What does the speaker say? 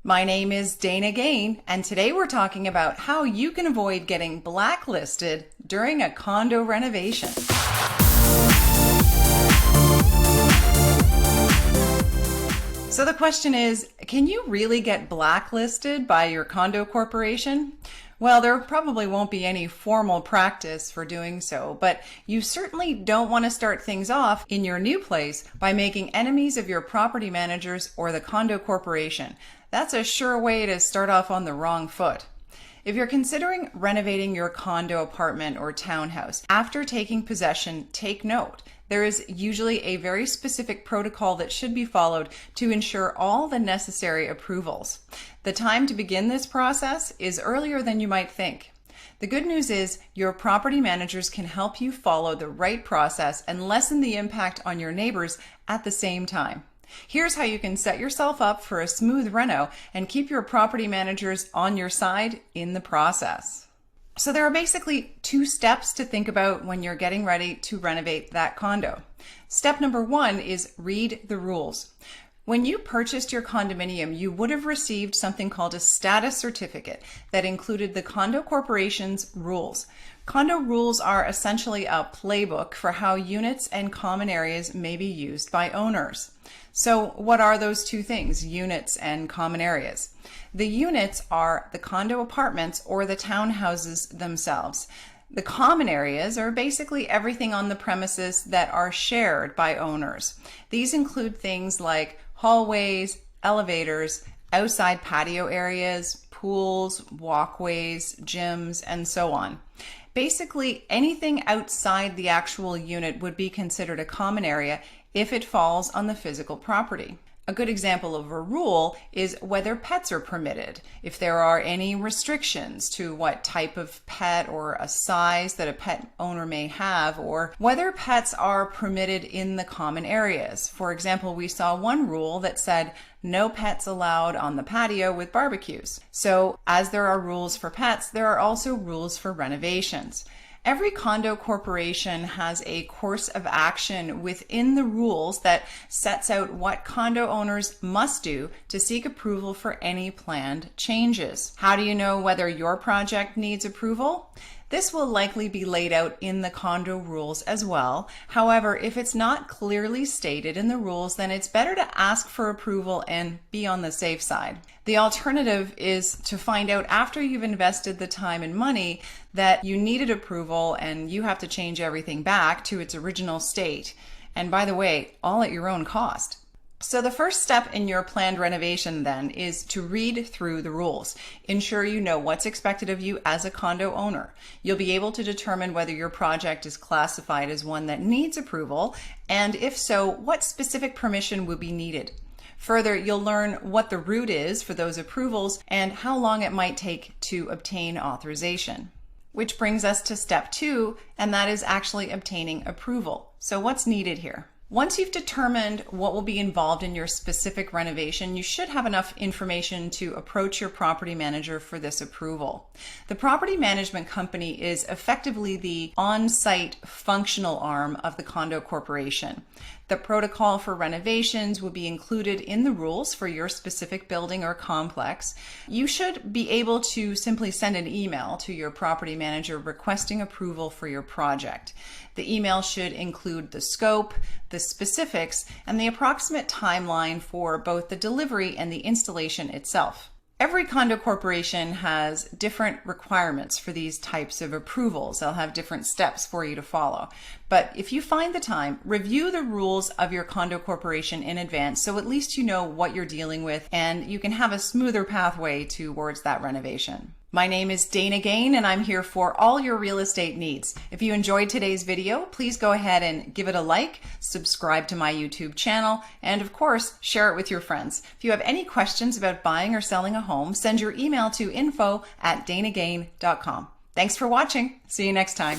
My name is Dana Gain, and today we're talking about how you can avoid getting blacklisted during a condo renovation. So the question is, can you really get blacklisted by your condo corporation? Well, there probably won't be any formal practice for doing so, but you certainly don't want to start things off in your new place by making enemies of your property managers or the condo corporation. That's a sure way to start off on the wrong foot. If you're considering renovating your condo apartment or townhouse, after taking possession, take note. There is usually a very specific protocol that should be followed to ensure all the necessary approvals. The time to begin this process is earlier than you might think. The good news is your property managers can help you follow the right process and lessen the impact on your neighbors at the same time. Here's how you can set yourself up for a smooth reno and keep your property managers on your side in the process. So there are basically two steps to think about when you're getting ready to renovate that condo. Step number one is read the rules. When you purchased your condominium, you would have received something called a status certificate that included the condo corporation's rules. Condo rules are essentially a playbook for how units and common areas may be used by owners. So what are those two things, units and common areas? The units are the condo apartments or the townhouses themselves. The common areas are basically everything on the premises that are shared by owners. These include things like hallways, elevators, outside patio areas, pools, walkways, gyms, and so on. Basically, anything outside the actual unit would be considered a common area if it falls on the physical property. A good example of a rule is whether pets are permitted, if there are any restrictions to what type of pet or a size that a pet owner may have, or whether pets are permitted in the common areas. For example, we saw one rule that said no pets allowed on the patio with barbecues. So as there are rules for pets, there are also rules for renovations. Every condo corporation has a course of action within the rules that sets out what condo owners must do to seek approval for any planned changes. How do you know whether your project needs approval? This will likely be laid out in the condo rules as well. However, if it's not clearly stated in the rules, then it's better to ask for approval and be on the safe side. The alternative is to find out after you've invested the time and money that you needed approval and you have to change everything back to its original state. And by the way, all at your own cost. So the first step in your planned renovation then is to read through the rules. Ensure you know what's expected of you as a condo owner. You'll be able to determine whether your project is classified as one that needs approval, and if so, what specific permission would be needed. Further, you'll learn what the route is for those approvals and how long it might take to obtain authorization. Which brings us to step two, and that is actually obtaining approval. So what's needed here? Once you've determined what will be involved in your specific renovation, you should have enough information to approach your property manager for this approval. The property management company is effectively the on-site functional arm of the condo corporation. The protocol for renovations will be included in the rules for your specific building or complex. You should be able to simply send an email to your property manager requesting approval for your project. The email should include the scope, the specifics, and the approximate timeline for both the delivery and the installation itself. Every condo corporation has different requirements for these types of approvals. They'll have different steps for you to follow. But if you find the time, review the rules of your condo corporation in advance so at least you know what you're dealing with and you can have a smoother pathway towards that renovation. My name is Dana Gain and I'm here for all your real estate needs. If you enjoyed today's video, please go ahead and give it a like, subscribe to my YouTube channel, and of course, share it with your friends. If you have any questions about buying or selling a home, send your email to info@danagain.com. Thanks for watching. See you next time.